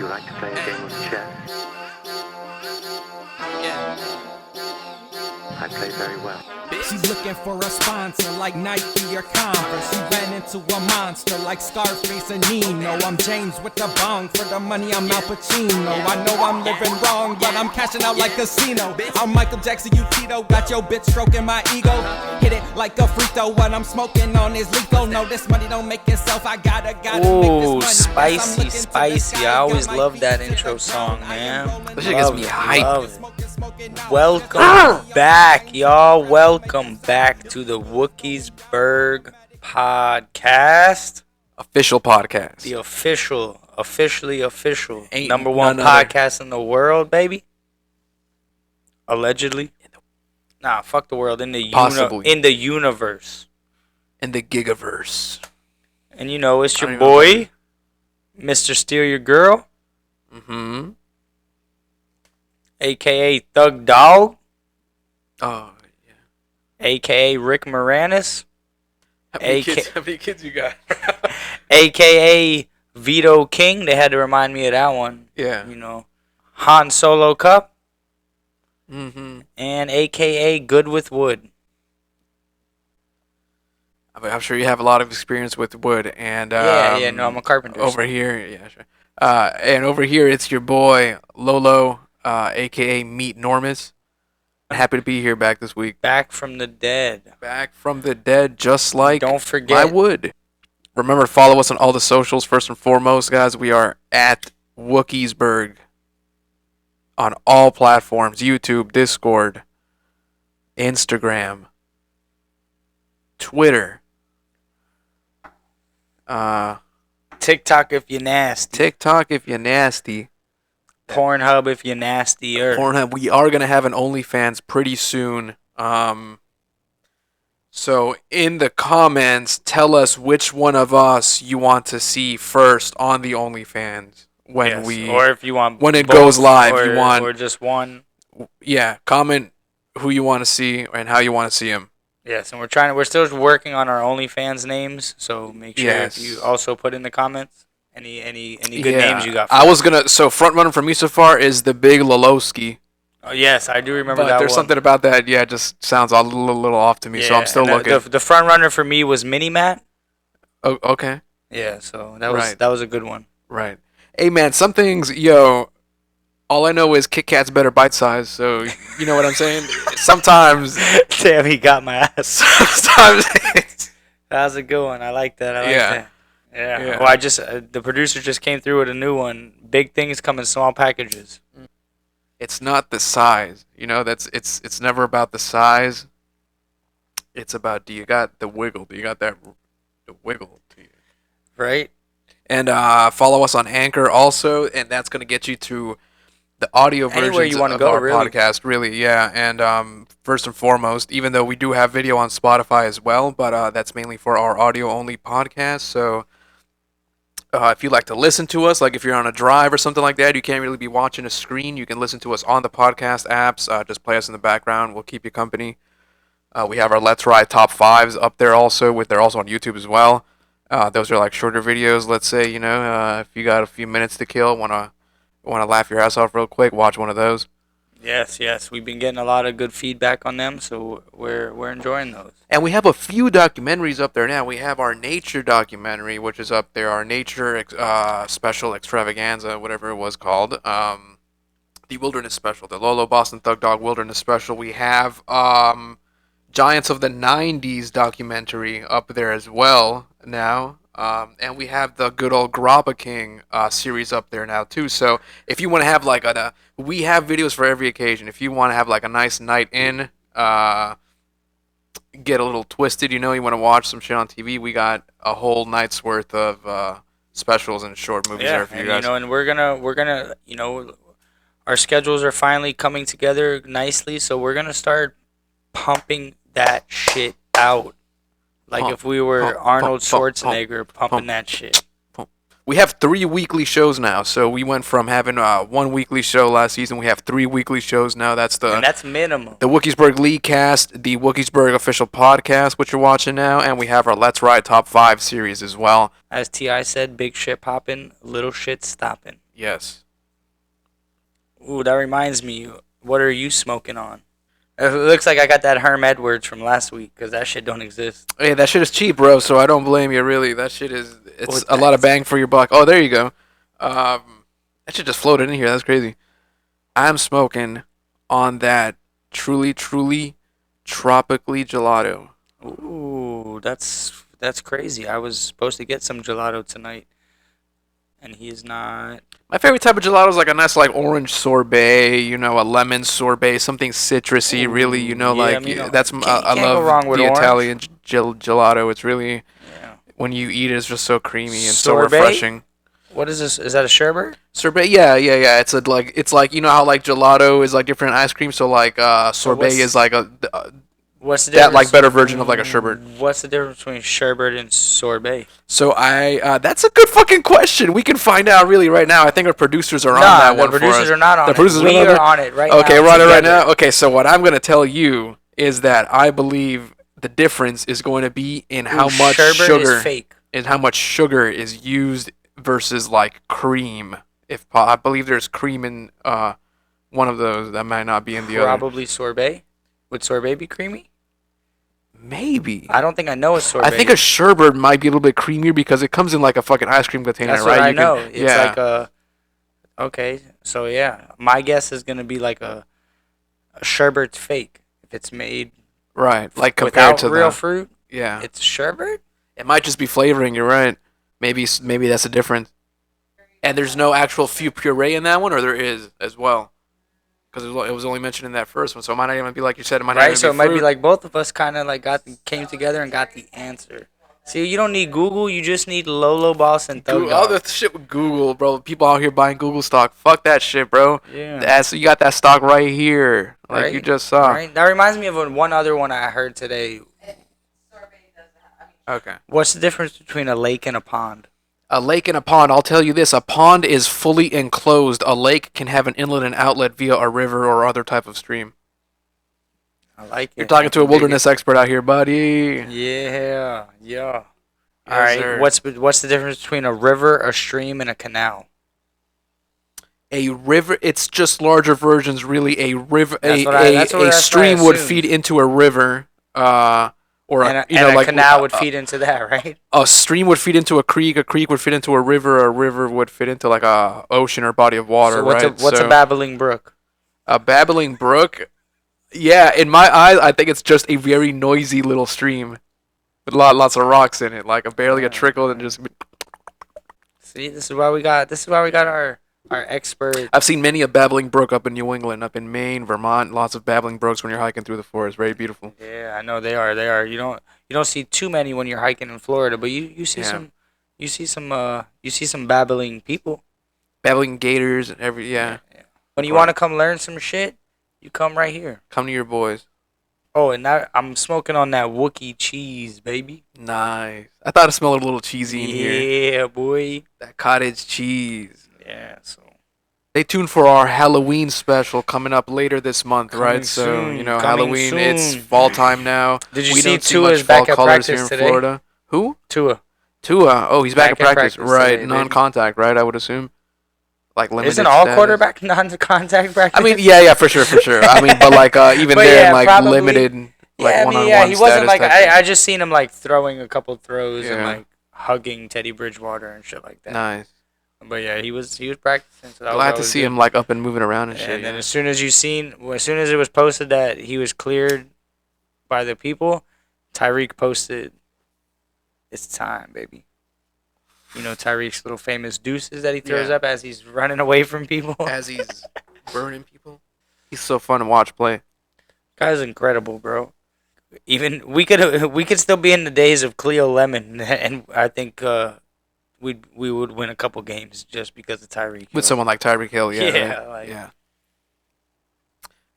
you like to play a game of chess? Yeah. I play very well. She's looking for a sponsor like Nike or Converse. She ran into a monster like Scarface and Nino. I'm James with the bong. For the money, I'm Al Pacino. I know I'm living wrong, but I'm cashing out like casino. I'm Michael Jackson, you Tito. Got your bitch stroking my ego. Hit it like a free throw. What I'm smoking on is lethal. No, this money don't make itself. I gotta make this Ooh, money. spicy, spicy. I always love that intro song, man. That shit gets me hyped. Welcome back, y'all. Welcome back to the Wookiesburg podcast. Official podcast. The officially official Ain't number one none other. podcast in the world, baby. Allegedly. Nah, fuck the world. In the Possibly. in the universe. In the Gigaverse. And you know, it's I your don't even know boy, Mr. Steal Your Girl, Mm-hmm. aka Thug Dog, Oh, yeah. aka Rick Moranis, How many AK kids you got? aka Vito King. They had to remind me of that one. Yeah. You know, Han Solo Cup, Mm-hmm. and aka Good with Wood. I mean, I'm sure you have a lot of experience with wood. And No, I'm a carpenter. over here, yeah, sure. And over here, it's your boy Lolo, aka Meat Normus. Happy to be here back this week. Back from the dead. Back from the dead, just like Don't I forget. would. Remember to follow us on all the socials. First and foremost, guys, we are at Wookiesburg on all platforms: YouTube, Discord, Instagram, Twitter, TikTok if you're nasty. TikTok if you're nasty, Pornhub if you're nastier. Pornhub. We are gonna have an OnlyFans pretty soon. So in the comments, tell us which one of us you want to see first on the OnlyFans when Yes, or if you want when it both, goes live, or, you want or just one. comment who you want to see and how you want to see them. Yes, and we're still working on our OnlyFans names, so make sure Yes. if you also put in the comments any good names you got. For I us. was gonna. So front runner for me so far is the Big Lolowski. Oh, yes, I do remember But that there's one. something about that. Yeah, it just sounds a little off to me. So I'm still and looking. The front runner for me was Mini Matt. Oh, okay. Yeah, so that was Right. that was a good one. Right. Hey man, some things, all I know is Kit Kat's better bite size, so you know what I'm saying? Sometimes Damn, he got my ass. sometimes That was a good one. I like that. I like Yeah. that. Yeah. Yeah. Well, I just the producer just came through with a new one. Big things come in small packages. it's not the size. It's never about the size. It's about, do you got the wiggle? Do you got the wiggle to you? Right? And follow us on Anchor also, and that's going to get you to the audio Anywhere versions you wanna of go, our really. podcast, really, yeah. And first and foremost, even though we do have video on Spotify as well, but that's mainly for our audio-only podcast. So if you like to listen to us, like if you're on a drive or something like that, you can't really be watching a screen, you can listen to us on the podcast apps. Just play us in the background. We'll keep you company. We have our Let's Ride Top 5s up there also. They're also on YouTube as well. Those are like shorter videos. Let's say, if you got a few minutes to kill, wanna laugh your ass off real quick, watch one of those. Yes. We've been getting a lot of good feedback on them, so we're enjoying those. And we have a few documentaries up there now. We have our nature documentary, which is up there. Our nature special extravaganza, whatever it was called. The wilderness special, the Lolo Boston Thug Dog wilderness special. We have Giants of the 90s documentary up there as well now. And we have the good old Grappa King series up there now too. So if you want to have like we have videos for every occasion. If you want to have like a nice night in, get a little twisted, you want to watch some shit on TV, we got a whole night's worth of specials and short movies there for you guys. And we're gonna our schedules are finally coming together nicely, so we're gonna start pumping that shit out. Like Pump, if we were pump, Arnold pump, pump, Schwarzenegger pumping that shit. We have 3 weekly shows now, so we went from having 1 weekly show last season. We have 3 weekly shows now. That's And that's minimum. the Wookiesburg League Cast, the Wookiesburg official podcast, which you're watching now, and we have our Let's Ride Top 5 series as well. As T.I. said, big shit popping, little shit stopping. Yes. Ooh, that reminds me. What are you smoking on? It looks like I got that Herm Edwards from last week because that shit don't exist. Hey, that shit is cheap, bro. So I don't blame you. Really, that shit is. It's What's a lot of that? bang for your buck. Oh, there you go. That shit just floated in here. That's crazy. I'm smoking on that truly, truly tropically gelato. Ooh, that's crazy. I was supposed to get some gelato tonight, and he is not. My favorite type of gelato is like a nice like orange sorbet, you know, a lemon sorbet, something citrusy. Really, you know, Yeah, like I mean, that's can't I go love wrong with the orange. Italian gelato. It's really Yeah. when you eat it, it's just so creamy and so Sorbet? refreshing. What is this? Is that a sherbet? Sorbet, yeah. It's like you know how like gelato is like different ice cream, so like sorbet what's- is like What's the that difference? like better version of like a sherbet. What's the difference between sherbet and sorbet? So that's a good fucking question. We can find out really right now. I think our producers are on that the one for producers us. are not on The it. producers We are are not on it right now. Okay, we're on it right together. now. Okay, so what I'm gonna tell you is that I believe the difference is going to be in how Ooh, much sherbet sugar is fake. and how much sugar is used versus like cream. I believe there's cream in one of those that might not be in the other. Probably sorbet. Would sorbet be creamy? Maybe. I don't think I know a sorbet. I think a sherbet might be a little bit creamier because it comes in like a fucking ice cream container, That's right? what I You can- know. It's yeah. like a. Okay, so yeah, my guess is gonna be like a sherbet's fake if it's made Right, like compared without to real the fruit. yeah, It's sherbet. it might just be flavoring. You're right. Maybe that's a difference. And there's no actual puree in that one, or there is as well, because it was only mentioned in that first one. So it might not even be like you said. It might not Right, even so be it might be fruit. like both of us kind of like came together and got the answer. See, you don't need Google, you just need Lolo Boss and Thug Google, all Dog. the shit with Google, bro. People out here buying Google stock. Fuck that shit, bro. Yeah. You got that stock right here, like Right? you just saw. Right? That reminds me of one other one I heard today. Okay. What's the difference between a lake and a pond? A lake and a pond, I'll tell you this, a pond is fully enclosed. A lake can have an inlet and outlet via a river or other type of stream. I like it. You're talking I to a can dig wilderness expert out here, buddy. it. Yeah, yeah. Yes, All right. sir. What's the difference between a river, a stream, and a canal? A river, it's just larger versions, really. A river, That's a, what I- a, that's what- a that's what I stream would assumed. feed into a river, or And you know, a like canal would feed into that, right? a stream would feed into a creek would feed into a river would fit into like a ocean or body of water, So what's right? what's a babbling brook? A babbling brook? Yeah, in my eyes, I think it's just a very noisy little stream with lots of rocks in it, like barely a trickle and just. See, this is why we got our expert. I've seen many a babbling brook up in New England, up in Maine, Vermont. Lots of babbling brooks when you're hiking through the forest. Very beautiful. Yeah, I know they are. They are. You don't see too many when you're hiking in Florida, but you see Yeah. some babbling people. Babbling gators and yeah. When you Right. want to come learn some shit, you come right here. Come to your boys. Oh, and that I'm smoking on that Wookiee cheese, baby. Nice. I thought it smelled a little cheesy in here. Yeah, boy. That cottage cheese. Yeah. So Stay tuned for our Halloween special coming up later this month, Coming right? So, soon, you know, coming Halloween, it's soon. fall time now. Did you we see don't see Tua's much fall back at colors here practice in today? Florida. Who? Tua. Tua. Oh, he's back, Back at in practice. practice Right. today, baby. Non-contact, right? I would assume. Like limited Isn't all status. quarterback non-contact practice? I mean, yeah, for sure. I mean, but like even But there, yeah, like probably- limited, like yeah, I one-on-one mean, yeah, he wasn't status like type thing. I just seen him like throwing a couple throws and Yeah. like hugging Teddy Bridgewater and shit like that. Nice. But yeah, he was practicing. So that Glad was to see good. him like up and moving around and shit. And then yeah. as soon as it was posted that he was cleared by the people, Tyreek posted, "It's time, baby." You know Tyreek's little famous deuces that he throws Yeah. up as he's running away from people. As he's burning people, he's so fun to watch play. Guy's incredible, bro. Even we could still be in the days of Cleo Lemon, and I think we would win a couple games just because of Tyreek. With someone like Tyreek Hill, yeah. Yeah, right? like- yeah.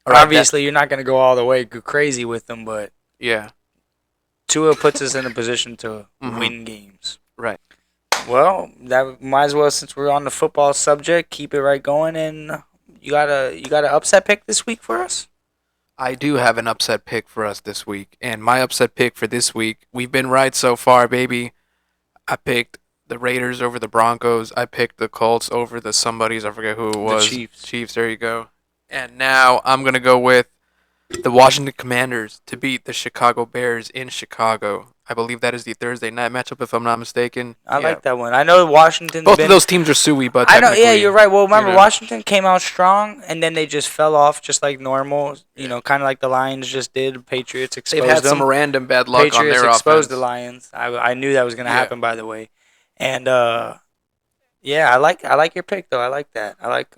All right, Obviously, you're not gonna go all the way crazy with them, but yeah. Tua puts us in a position to Mhm. win games. Right. Well, that might as well, since we're on the football subject, keep it right going. And you got a upset pick this week for us? I do have an upset pick for us this week, and my upset pick for this week, we've been right so far, baby. I picked the Raiders over the Broncos. I picked the Colts over the somebodies. I forget who it was. Chiefs. Chiefs. There you go. And now I'm gonna go with the Washington Commanders to beat the Chicago Bears in Chicago. I believe that is the Thursday night matchup, if I'm not mistaken. I like that one. I know Washington's Both been... of those teams are suey, but I know, yeah, you're right. Well, remember, you know. Washington came out strong, and then they just fell off just like normal. You know, kind of like the Lions just did. Patriots exposed They've had them. some random bad luck Patriots on their exposed offense. the Lions. I knew that was going to Yeah. happen, by the way. And, yeah, I like your pick, though. I like that. I like...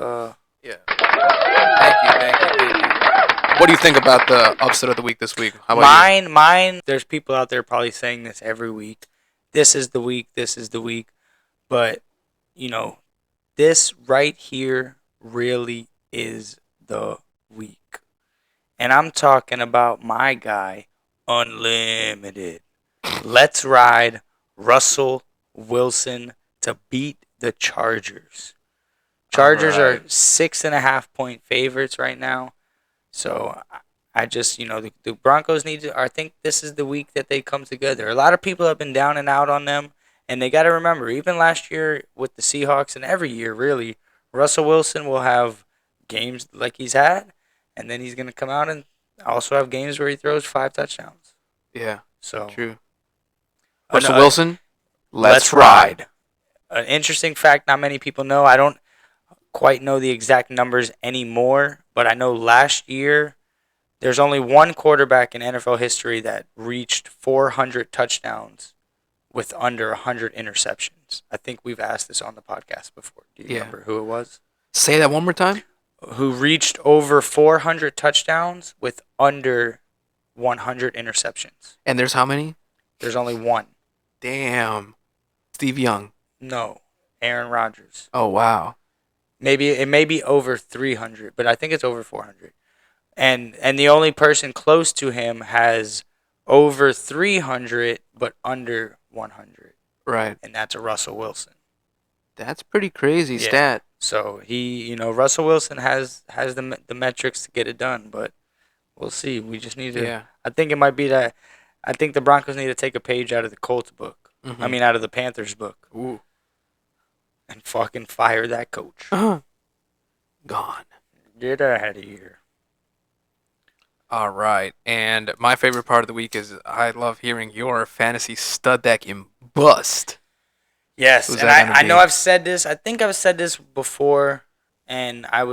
Yeah. Thank you. What do you think about the upset of the week this week? How about Mine, there's people out there probably saying this every week. This is the week. But, you know, this right here really is the week. And I'm talking about my guy, Unlimited. Let's ride Russell Wilson to beat the Chargers. Chargers are 6.5-point favorites right now. So I just, you know, the Broncos need to, I think this is the week that they come together. A lot of people have been down and out on them. And they got to remember, even last year with the Seahawks and every year, really, Russell Wilson will have games like he's had. And then he's going to come out and also have games where he throws 5 touchdowns. Yeah, So true. Russell Wilson, let's ride. An interesting fact not many people know. I don't quite know the exact numbers anymore, but I know last year there's only one quarterback in NFL history that reached 400 touchdowns with under 100 interceptions. I think we've asked this on the podcast before. Do you remember who it was? Say that one more time. Who reached over 400 touchdowns with under 100 interceptions. And there's how many? There's only one. Damn. Steve Young. No. Aaron Rodgers. Oh, wow. Maybe it may be over 300, but I think it's over 400. And the only person close to him has over 300 but under 100. Right. And that's a Russell Wilson. That's pretty crazy stat. So Russell Wilson has the metrics to get it done, but we'll see. We just need to. Yeah. I think it might be that. I think the Broncos need to take a page out of the Colts book. Mhm. I mean, out of the Panthers book. Ooh. And fucking fire that coach. Gone. Get out of here. All right. And my favorite part of the week is I love hearing your fantasy stud deck in bust. Yes, Who's and that gonna I be? know I've said this. I think I've said this before, and I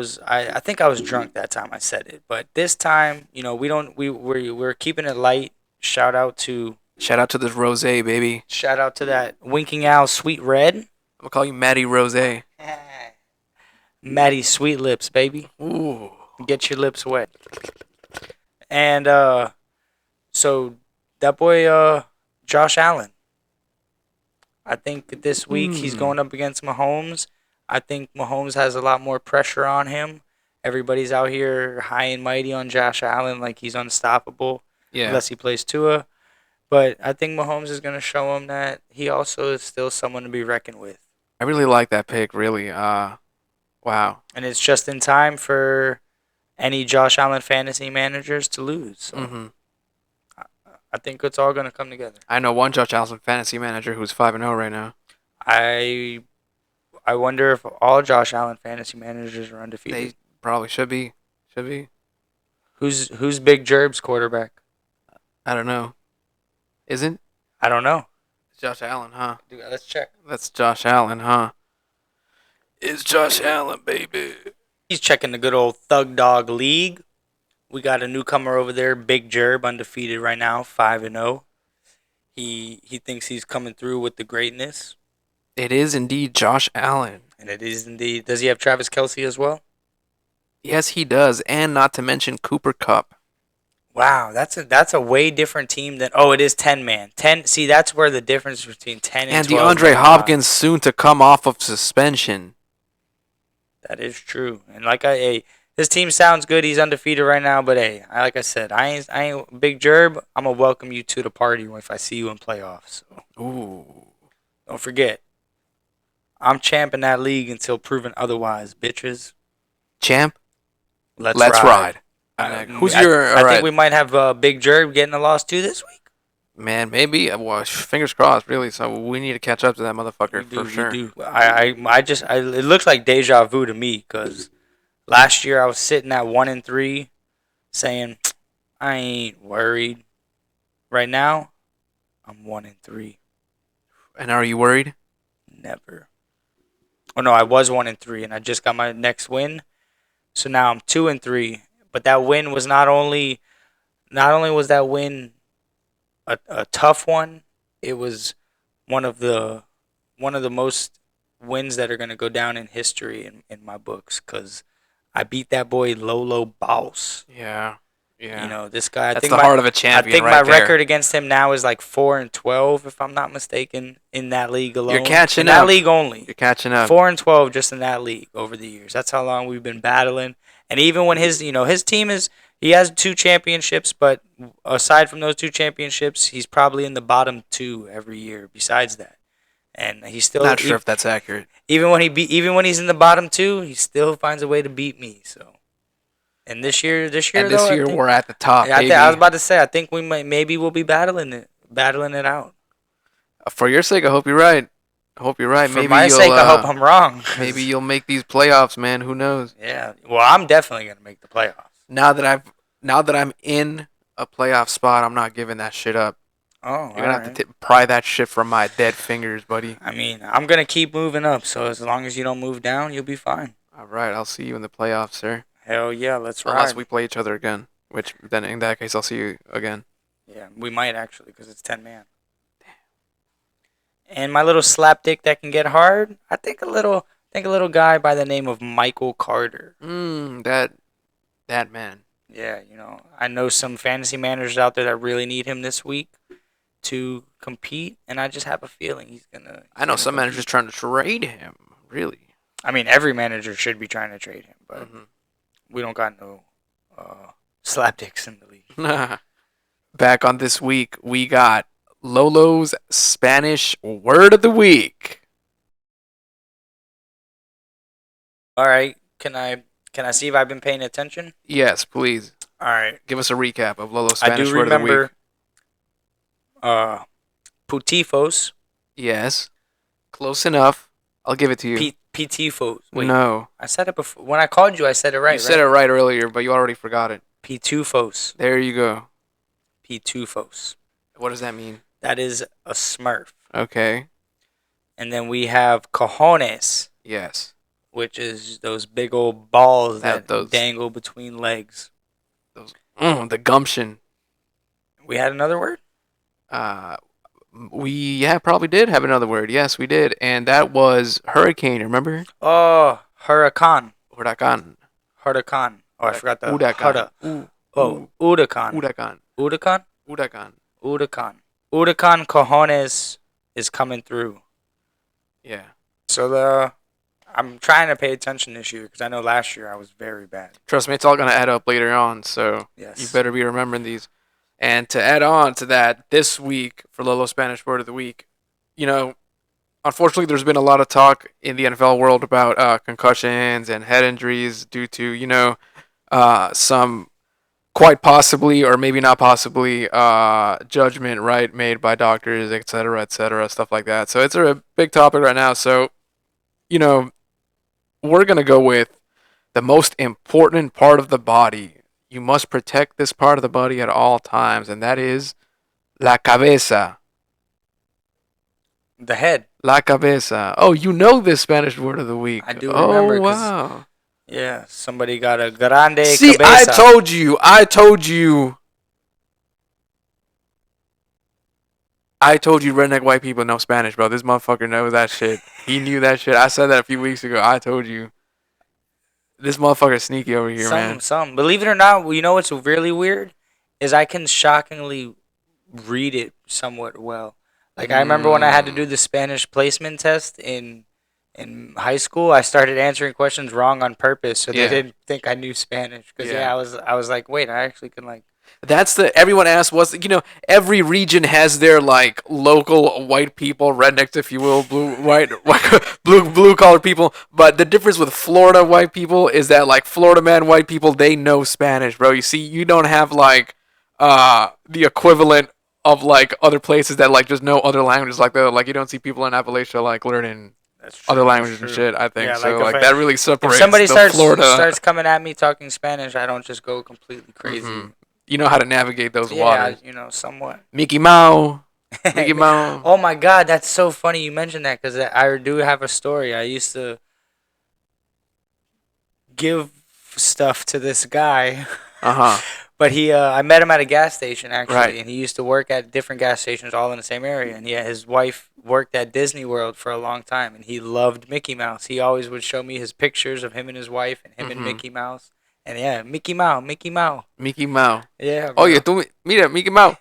think I was drunk that time I said it. But this time, we're keeping it light. Shout out to this Rosé, baby. Shout out to that Winking Owl Sweet Red. I'm gonna call you Maddie Rosé. Maddie Sweet Lips, baby. Ooh. Get your lips wet. And so that boy Josh Allen. I think this week he's going up against Mahomes. I think Mahomes has a lot more pressure on him. Everybody's out here high and mighty on Josh Allen like he's unstoppable. Yeah. Unless he plays Tua. But I think Mahomes is going to show him that he also is still someone to be reckoned with. I really like that pick, really. Wow. And it's just in time for any Josh Allen fantasy managers to lose. So I think it's all going to come together. I know one Josh Allen fantasy manager who's 5-0 right now. I wonder if all Josh Allen fantasy managers are undefeated. They probably should be. Should be. Who's Big Jerb's quarterback? I don't know. Isn't? I don't know. It's Josh Allen, huh? Dude, let's check. That's Josh Allen, huh? It's Josh Allen, baby. He's checking the good old Thug Dog League. We got a newcomer over there, Big Jerb, undefeated right now, 5-0. He thinks he's coming through with the greatness. It is indeed Josh Allen. And it is indeed. Does he have Travis Kelce as well? Yes, he does, and not to mention Cooper Kupp. Wow, that's a way different team than. Oh, it is 10-man. 10. See, that's where the difference between 10 and 12. DeAndre Hopkins soon to come off of suspension. That is true. And this team sounds good. He's undefeated right now, but hey, like I said, I ain't Big Jerb. I'm gonna welcome you to the party if I see you in playoffs. So Ooh. don't forget, I'm champing that league until proven otherwise, bitches. Champ, Let's ride. I Who's your? I think we might have Big Jerb getting a loss too this week. Man, maybe. Well, fingers crossed, really. So we need to catch up to that motherfucker for sure. We do. It looks like deja vu to me because last year I was sitting at 1-3, saying I ain't worried. Right now, I'm 1-3. And are you worried? Never. Oh no, I was 1-3, and I just got my next win. So now I'm 2-3. But that win was not only was that win a tough one, it was one of the most wins that are gonna go down in history in my books because I beat that boy Lolo Boss. Yeah. Yeah. You know, this guy. That's the heart of a champion. I think right my there. record against him now is like 4-12, if I'm not mistaken, in that league alone. You're catching in up. that league only. You're catching up. 4-12 just in that league over the years. That's how long we've been battling. And even when his team he has 2 championships, but aside from those 2 championships, he's probably in the bottom 2 every year. Besides that, and he's still Not sure if that's accurate. even when he's in the bottom 2, he still finds a way to beat me. So. And this year, we're at the top. Yeah, I was about to say, I think maybe we'll be battling it out. For your sake, I hope you're right. For my sake, I hope I'm wrong. Maybe you'll make these playoffs, man. Who knows? Yeah. Well, I'm definitely gonna make the playoffs. Now that I'm in a playoff spot, I'm not giving that shit up. Oh, you're gonna have to pry that shit from my dead fingers, buddy. I mean, I'm gonna keep moving up. So as long as you don't move down, you'll be fine. All right. I'll see you in the playoffs, sir. Hell yeah, let's ride. Unless we play each other again, which then in that case I'll see you again. Yeah, we might actually because it's 10-man. And my little slapdick that can get hard. I think a little guy by the name of Michael Carter. That man. Yeah, I know some fantasy managers out there that really need him this week to compete, and I just have a feeling he's gonna. I know some managers trying to trade him. Really. I mean, every manager should be trying to trade him, but. Mm-hmm. We don't got no slapdicks in the league. Back on this week, we got Lolo's Spanish word of the week. All right, can I see if I've been paying attention? Yes, please. All right, give us a recap of Lolo's Spanish word of the week. I do remember putifos. Yes, close enough. I'll give it to you. Pitifos. Wait, no. I said it before. When I called you, I said it right. You said it right earlier, but you already forgot it. Pitufos. There you go. Pitufos. What does that mean? That is a Smurf. Okay. And then we have cojones. Yes. Which is those big old balls that dangle between legs. The gumption. We had another word? We probably did have another word. Yes, we did. And that was hurricane, remember? Oh, huracan. Huracan. Huracan. Oh, I forgot the huracan. Huracan. Huracan. Huracan? Huracan. Huracan. Huracan cojones is coming through. Yeah. So I'm trying to pay attention this year because I know last year I was very bad. Trust me, it's all going to add up later on, so yes. You better be remembering these. And to add on to that, this week for Lolo Spanish Word of the Week, unfortunately there's been a lot of talk in the NFL world about concussions and head injuries due to, some quite possibly or maybe not possibly judgment, right, made by doctors, et cetera, stuff like that. So it's a big topic right now. So, we're going to go with the most important part of the body. You must protect this part of the body at all times, and that is la cabeza. The head. La cabeza. Oh, you know this Spanish word of the week. I do remember. Oh, wow. Yeah, somebody got a grande See, cabeza. I told you. I told you redneck white people know Spanish, bro. This motherfucker knows that shit. He knew that shit. I said that a few weeks ago. I told you. This motherfucker's sneaky over here, man. Believe it or not, what's really weird is I can shockingly read it somewhat well. Like I remember when I had to do the Spanish placement test in high school, I started answering questions wrong on purpose, so they didn't think I knew Spanish. Because I was like, wait, I actually can like. That's everyone asks every region has their like local white people, rednecks if you will, blue collar people, but the difference with Florida white people is that like Florida man white people, they know Spanish, bro. You see, you don't have like the equivalent of like other places that like just know other languages. Like you don't see people in Appalachia like learning That's true. other that's languages and true. shit. I think Yeah, so. like Like if that really If separates somebody the Florida. starts coming at me talking Spanish, I don't just go completely crazy. Mhm. You know how to navigate those Yeah, waters. somewhat. Mickey Mouse. Mickey Mouse. Oh my God, that's so funny you mentioned that because I do have a story. I used to give stuff to this guy, Uh huh. but I met him at a gas station actually, Right. and he used to work at different gas stations all in the same area. And yeah, his wife worked at Disney World for a long time, and he loved Mickey Mouse. He always would show me his pictures of him and his wife, and him and Mhm. Mickey Mouse. And yeah, Mickey Mouse, Mickey Mouse. Mickey Mouse. Yeah, bro. Oye, tú mira, Mickey Mouse.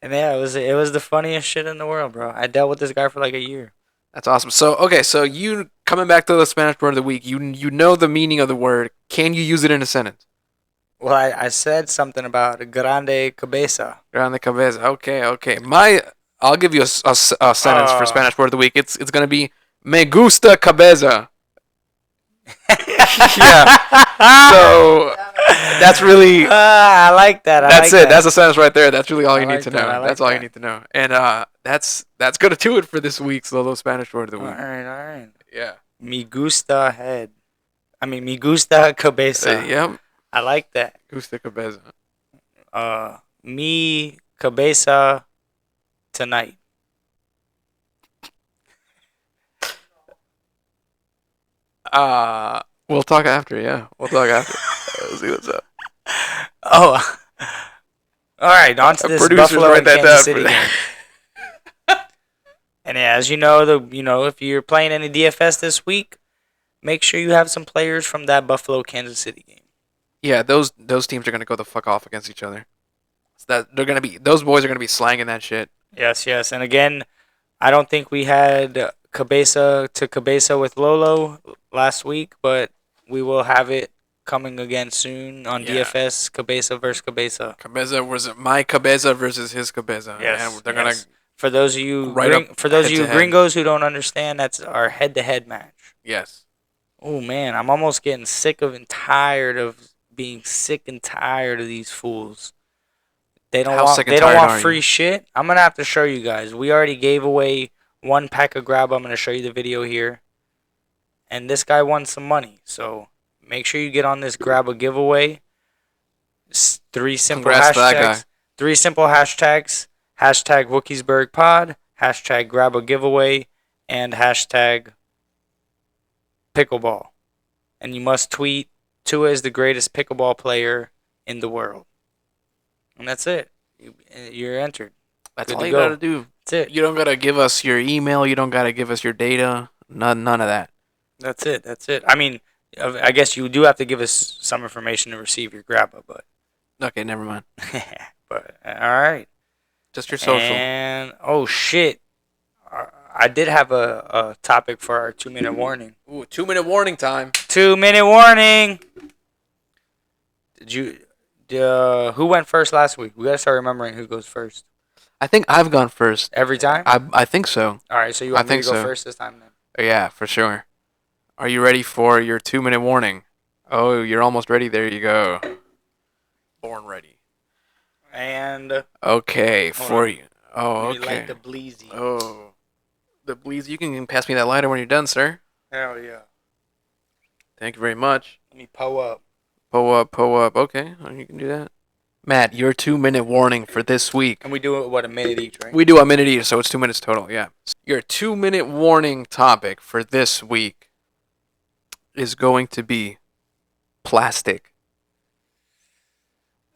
And yeah, it was the funniest shit in the world, bro. I dealt with this guy for like a year. That's awesome. So okay, so you coming back to the Spanish word of the week. You know the meaning of the word. Can you use it in a sentence? Well, I said something about grande cabeza. Grande cabeza. Okay. I'll give you a sentence for Spanish word of the week. It's gonna be me gusta cabeza. Yeah. So that's really I like that. that's it. That's a sentence right there. That's really all you I need like to that, know. I like That's all you that. need to know. And that's gonna do it for this week's Lolo Spanish word of the All week. right. Yeah. Me gusta head. I mean, me gusta cabeza. Yep. I like that. Gusta cabeza. Me cabeza tonight. We'll talk after. Yeah, we'll talk after. We'll see what's up. Oh. All right, on to this Producers Buffalo write and that Kansas down City for game. And yeah, as you know, if you're playing any DFS this week, make sure you have some players from that Buffalo Kansas City game. Yeah, those teams are gonna go the fuck off against each other. So that those boys are gonna be slanging that shit. Yes. And again, I don't think we had Cabeza to Cabeza with Lolo last week, but we will have it coming again soon on Yeah. DFS Cabeza versus Cabeza. Cabeza was my Cabeza versus his Cabeza. Yes, and they're gonna For those of you, Right up for those of you head-to-head. gringos who don't understand, that's our head-to-head match. yes. Oh man, I'm almost getting sick of and tired of being sick and tired of these fools. They don't How want sick and they don't tired want are free you? shit. I'm gonna have to show you guys. We already gave away one pack of grab. I'm gonna show you the video here. And this guy won some money, so make sure you get on this grab a giveaway. Three simple Congrats to that hashtags. guy. Three simple hashtags. Hashtag WookiesburgPod. Hashtag grab a giveaway. And hashtag pickleball. And you must tweet Tua is the greatest pickleball player in the world. And that's it. You're entered. That's Good all to you go. gotta do. That's it. You don't gotta give us your email. You don't gotta give us your data. None of that. That's it. I mean, I guess you do have to give us some information to receive your grabba, but Okay, never mind. but all right. Just your social. And oh shit, I did have a topic for our 2-minute warning. Ooh, 2-minute warning time. 2-minute warning. Did you? Who went first last week? We gotta start remembering who goes first I think I've gone first. every time. I think so. All right, so you I want me think to go so. first this time then? Yeah, for sure. Are you ready for your 2-minute warning? Oh, you're almost ready. There you go. Born ready. And Okay, Hold for on. you. Oh, we okay. like the bleezy. Oh, the bleeds. You can pass me that lighter when you're done, sir. Hell yeah. Thank you very much. Let me pull up. Pull up. Okay, you can do that. Matt, your 2-minute warning for this week. And we do it what, a minute each, right? We do a minute each, so it's 2 minutes total. Yeah. Your 2-minute warning topic for this week is going to be plastic.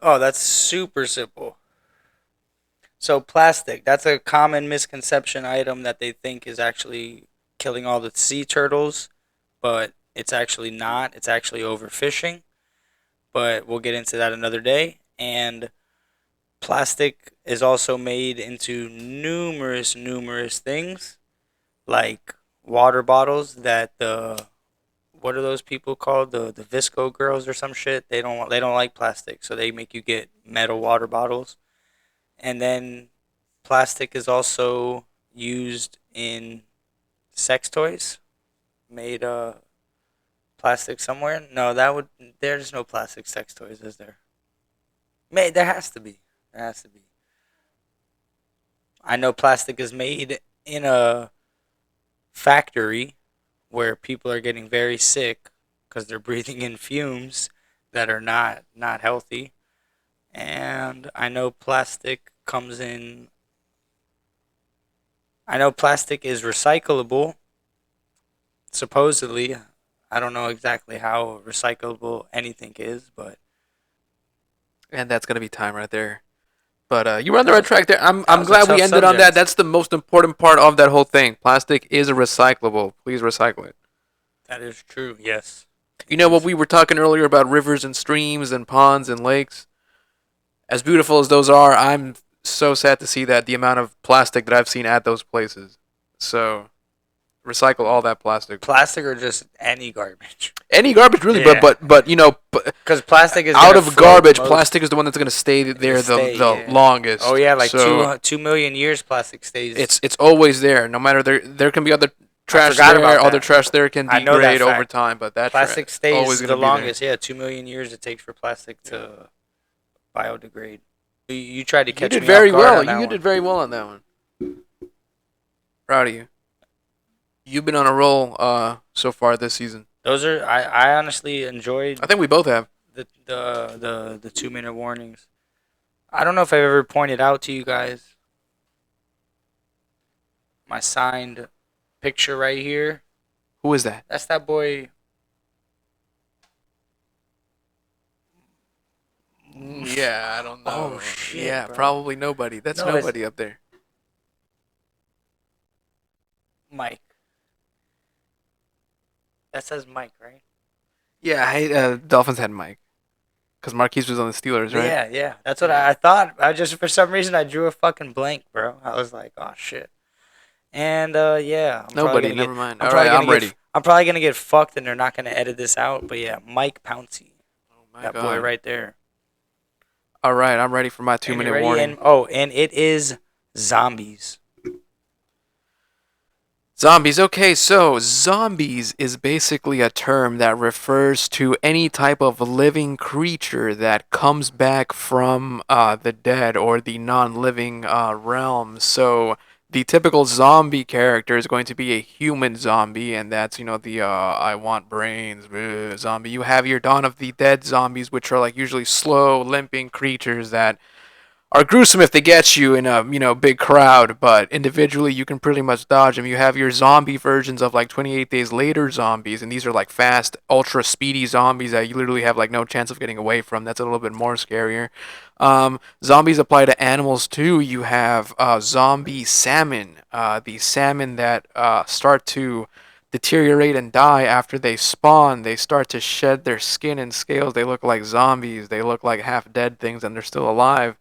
Oh, that's super simple. So plastic, that's a common misconception item that they think is actually killing all the sea turtles, but it's actually not. It's actually overfishing. But we'll get into that another day. And plastic is also made into numerous things, like water bottles that what are those people called? The Visco girls or some shit. They don't like plastic, so they make you get metal water bottles. And then plastic is also used in sex toys made plastic somewhere. No, there's no plastic sex toys, is there? There has to be. I know plastic is made in a factory where people are getting very sick because they're breathing in fumes that are not healthy. And I know plastic comes in. I know plastic is recyclable. Supposedly, I don't know exactly how recyclable anything is, but And that's gonna be time right there. But you were on the right track there. I'm was a glad we tough ended on that. subject. That's the most important part of that whole thing. Plastic is recyclable. Please recycle it. that is true. Yes. You know what we were talking earlier about rivers and streams and ponds and lakes? As beautiful as those are, I'm so sad to see that the amount of plastic that I've seen at those places. So recycle all that plastic. Plastic or just any garbage? Any garbage really, Yeah. but you know, Because plastic is out gonna of float garbage, most- plastic is the one that's gonna stay there the yeah. longest. Oh yeah, like so 2 million years, plastic stays. it's always there. No matter there can be other trash forgot there, about other that. trash there can I know that degrade over fact. time, but that plastic stays always gonna the be there. longest. Yeah, 2 million years it takes for plastic to biodegrade. You tried to You catch did me very off guard well. on that You one. did very well on that one. Proud of you. You've been on a roll so far this season. Those are I honestly enjoyed I think we both have. the 2 minute warnings. I don't know if I've ever pointed out to you guys my signed picture right here. Who is that? That's that boy. Yeah, I don't know. Oh, shit, Yeah, bro. probably nobody. That's No, it's- nobody up there. Mike. That says Mike, right? Yeah, Dolphins had Mike. Because Marquise was on the Steelers, right? Yeah. That's what I thought. I just for some reason I drew a fucking blank, bro. I was like, oh shit. And yeah, Nobody, never mind. I'm All probably right, gonna I'm get, ready. I'm probably gonna get fucked, and they're not gonna edit this out. But yeah, Mike Pouncey, Oh my that God. boy right there. All right, I'm ready for my And you 2-minute ready? warning. And it is zombies. Zombies. Okay, so zombies is basically a term that refers to any type of living creature that comes back from the dead or the non-living realm. So the typical zombie character is going to be a human zombie, and that's the I want brains zombie. You have your Dawn of the Dead zombies, which are like usually slow, limping creatures that are gruesome if they get you in a big crowd, but individually you can pretty much dodge them. You have your zombie versions of like 28 Days Later zombies, and these are like fast, ultra speedy zombies that you literally have like no chance of getting away from. That's a little bit more scarier. Zombies apply to animals too. You have zombie salmon, the salmon that start to deteriorate and die after they spawn. They start to shed their skin and scales. They look like zombies. They look like half dead things, and they're still alive.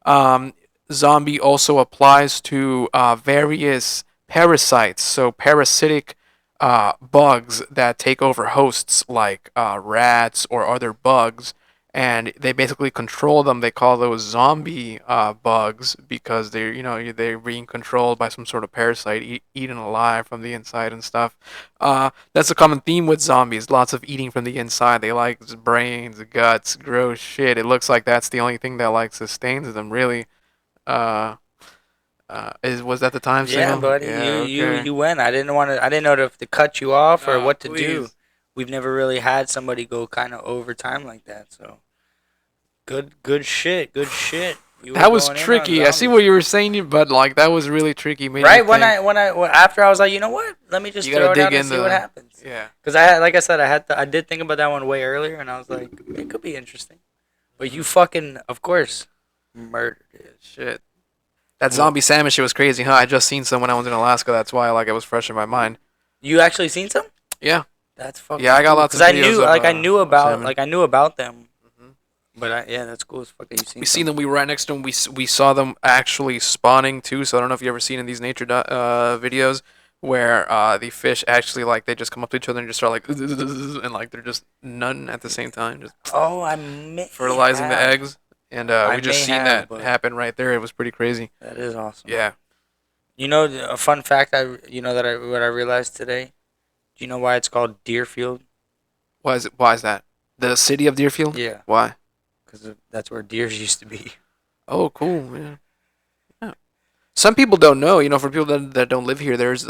Um, Zombie also applies to various parasites, so parasitic bugs that take over hosts like rats or other bugs, and they basically control them. They call those zombie bugs because they're being controlled by some sort of parasite, eaten alive from the inside and stuff. That's a common theme with zombies. Lots of eating from the inside. They like brains, guts, gross shit. It looks like that's the only thing that like sustains them. Really. Was that the time Yeah, signal? buddy. Yeah, You win. I didn't want to. I didn't know if to cut you off or Oh, what to do. please. We've never really had somebody go kind of overtime like that. So good shit. Good shit. You were That was going in on tricky. I see zombies. what you were saying, but like that was really tricky. Made me Right when think. after I was like, you know what? Let me just You throw gotta it out dig and see in what the- happens. Yeah. Because like I said, I did think about that one way earlier, and I was like, it could be interesting. But you fucking, of course, murdered it. Shit. That zombie salmon shit was crazy, huh? I just seen some when I was in Alaska. That's why like it was fresh in my mind. You actually seen some? Yeah. That's fucking. Yeah, I got cool. lots of 'Cause I videos knew, of, like, salmon. I knew about them. Mhm. But yeah, that's cool as fuck that you seen. We some. seen them. We were right next to them. We saw them actually spawning too. So I don't know if you ever seen in these nature videos where the fish actually like they just come up to each other and just start like and like they're just none at the same time, just Oh, I may fertilizing the have. eggs. And I we just may seen have, that but- happen right there. It was pretty crazy. That is awesome. Yeah. You know, a fun fact what I realized today. Do you know why it's called Deerfield? Why is that? The city of Deerfield? Yeah, Why? because that's where deers used to be. Oh, cool, man. Yeah. Some people don't know. For people that don't live here, there's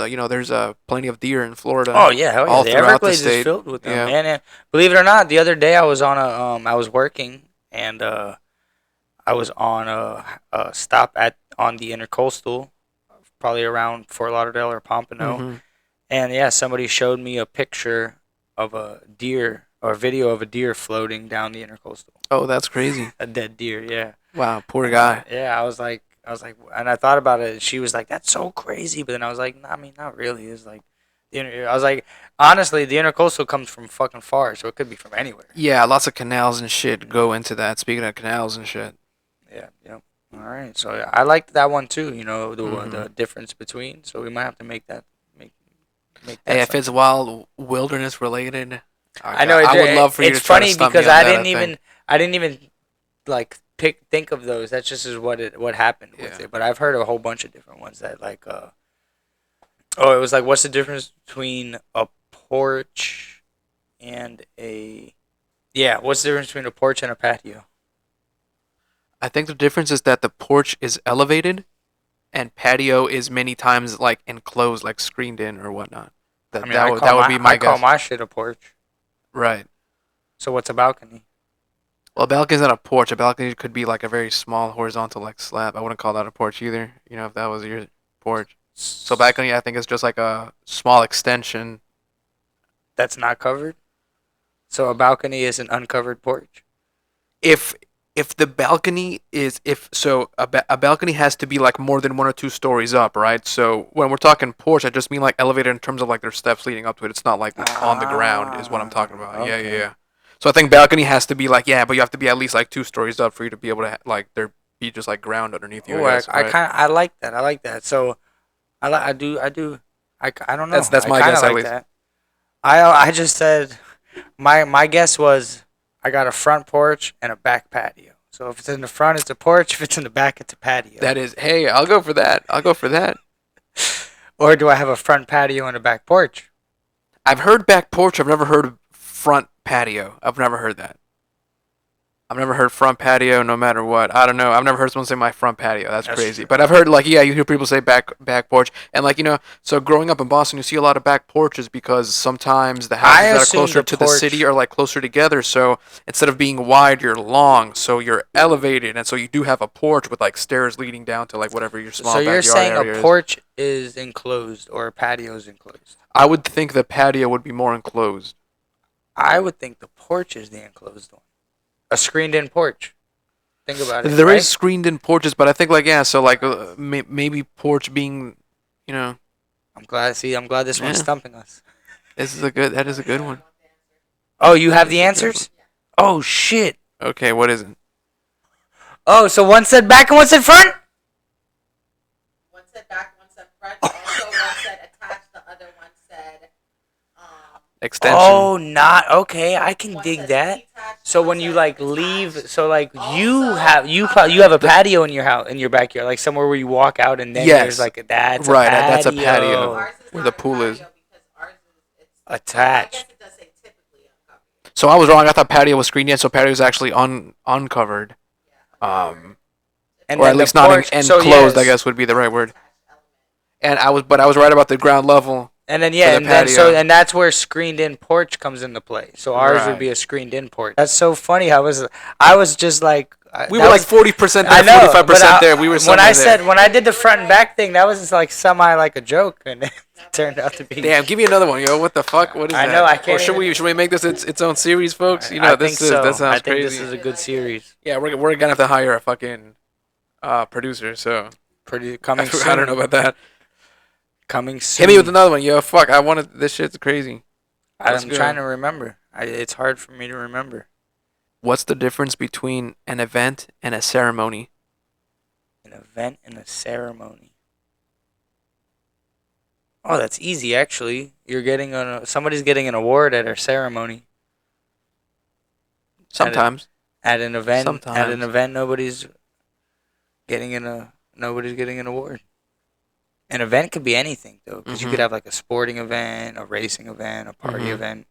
plenty of deer in Florida. Oh yeah, hell yeah. all The throughout Everglades the state. is filled with them, Yeah. man. And believe it or not, the other day I was on I was working and I was on a stop on the Intercoastal, probably around Fort Lauderdale or Pompano, hmm and yeah, somebody showed me a picture of a deer or a video of a deer floating down the Intercoastal, Oh, that's crazy. a dead deer, yeah. Wow, poor And, guy. yeah, I was like, and I thought about it. And she was like, "That's so crazy," but then I was like, "I mean, not really." It's like, I was like, honestly, the Intercoastal comes from fucking far, so it could be from anywhere. Yeah, lots of canals and shit go into that. Speaking of canals and shit. Yeah, yeah. All right, so yeah, I liked that one too. The Mhm. the difference between. So we might have to make that make that. Hey, if something. it's wild wilderness related, I know I would love for you it's to try to funny stump me because on I that, didn't even like think of those. That's just is what happened with Yeah. it. But I've heard a whole bunch of different ones that like it was like what's the difference between a porch and a what's the difference between a porch and a patio? I think the difference is that the porch is elevated, and patio is many times like enclosed, like screened in or whatnot. I mean, That would be my I call guess. my shit a porch. Right. So what's a balcony? Well, a balcony's not a porch. A balcony could be like a very small horizontal like slab. I wouldn't call that a porch either. If that was your porch. So balcony, I think, is just like a small extension. That's not covered. So a balcony is an uncovered porch. If the balcony is a balcony has to be like more than 1 or 2 stories up, right? So when we're talking porch, I just mean like elevated in terms of like there's steps leading up to it. It's not like on the ground is what I'm talking about. Yeah, Okay. yeah. So I think balcony has to be like but you have to be at least like 2 stories up for you to be able to like there be just like ground underneath you. Oh, I guess, I right? kind of I like that. I like that. So I do I don't know. That's my I kinda guess, at like least. that. I just said my guess was I got a front porch and a back patio. So if it's in the front, it's a porch. If it's in the back, it's a patio. That is, hey, I'll go for that. I'll go for that. Or do I have a front patio and a back porch? I've heard back porch. I've never heard front patio. I've never heard that. I've never heard front patio no matter what. I don't know. I've never heard someone say my front patio. That's crazy. true. But I've heard you hear people say back porch. And so growing up in Boston, you see a lot of back porches because sometimes the houses that are assume closer the to the porch- city are like closer together. So instead of being wide, you're long. So you're elevated. And so you do have a porch with like stairs leading down to like whatever your small So backyard you're saying area a is. porch is enclosed or a patio is enclosed? I would think the patio would be more enclosed. I would think the porch is the enclosed one. A screened-in porch. Think about it. There right? is screened-in porches, but I think maybe porch being, I'm glad. See, I'm glad this one's Yeah. stumping us. that is a good one. Oh, you have the answers? Oh shit. Okay, what is it? Oh, so one said back and one said front? One said back, one said front. Also, one said attached. The other one said. Extension. Oh, not okay. I can One dig says that. detached, So one when you says like attached. leave, so like you Also, have you have a patio in your house in your backyard, like somewhere where you walk out and then Yes. there's like that's Right, a patio. that's a patio. Ours is Where not the a pool is. patio because ours is Attached. I guess it does say typically uncovered. So I was wrong. I thought patio was screened in, so patio is actually uncovered. And Or then at least the not porch, so enclosed, I yes. guess would be the right word. Attached element. But I was right about the ground level. And then for yeah, the and then patio. and that's where screened in porch comes into play. So ours Right. would be a screened in porch. That's so funny. I was just like We that were like was- 40% I there, know, 45% there. We were when I somewhere said there. when I did the front and back thing, that was just like semi like a joke, and it turned out to be. Damn, give me another one, yo. What the fuck? What is I that? know, I Or can't should even- we make this its own series, folks? I This think so. that sounds I think crazy. this is a good series. Yeah, we're gonna have to hire a fucking producer. So Pretty coming soon. I don't know about that. Coming soon. Hit me with another one, yo. Fuck, I wanted this shit's crazy. Let's I'm go. trying to remember. It's hard for me to remember. What's the difference between an event and a ceremony? An event and a ceremony. Oh, that's easy actually. You're getting somebody's getting an award at a ceremony. Sometimes. At an event, Sometimes. nobody's getting an award. An event could be anything though, because you could Mhm. have like a sporting event, a racing event, a party Mhm. event.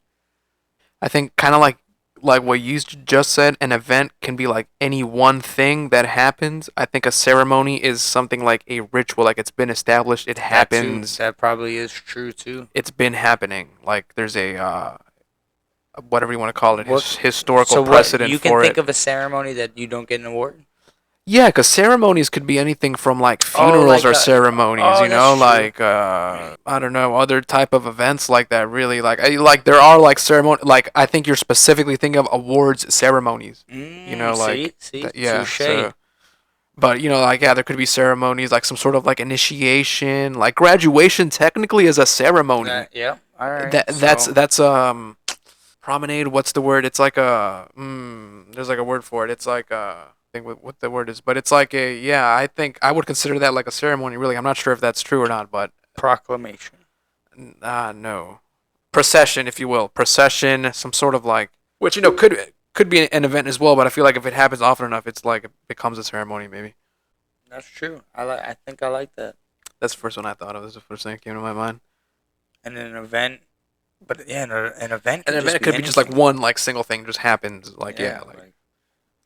I think kind of like like what you just said, an event can be like any one thing that happens. I think a ceremony is something like a ritual, like it's been established, it happens. That probably is true too. It's been happening. Like there's a whatever you want to call it, What- historical So what precedent you can for think it. of a ceremony that you don't get an award? Yeah, because ceremonies could be anything from like Oh, funerals like or a- ceremonies, oh, you know, that's true. like I don't know, other type of events like that. Really, like there are like ceremony, like I think you're specifically thinking of awards ceremonies, you know, like See, yeah. touche. So, but you know, like yeah, there could be ceremonies like some sort of like initiation, like graduation. Technically, is a ceremony. Yeah. All right. That's promenade. What's the word? It's like a there's like a word for it. It's like I think what the word is, but it's like a yeah. I think I would consider that like a ceremony. Really, I'm not sure if that's true or not, but proclamation. no, procession, if you will, procession, some sort of like which you know could be an event as well. But I feel like if it happens often enough, it's like it becomes a ceremony. Maybe That's true. I think I like that. that's the first one I thought of. That's the first thing that came to my mind. And an event, but yeah, an event. An Can event just could be just like anything. one like single thing just happens. Like yeah, like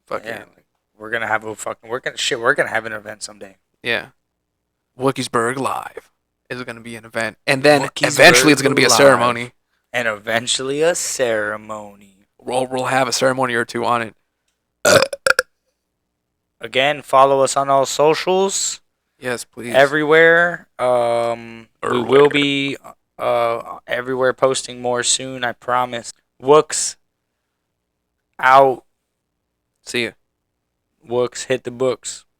fucking yeah, like, we're gonna have we're gonna have an event someday. yeah. Wookiesburg Live is going to be an event, and then Wookiesburg eventually it's going to be a Live. ceremony. And eventually a ceremony. We'll have a ceremony or two on it. Again, follow us on all socials. Yes, please. Everywhere. We will be everywhere posting more soon, I promise. Wooks out. See ya. Wooks hit the books.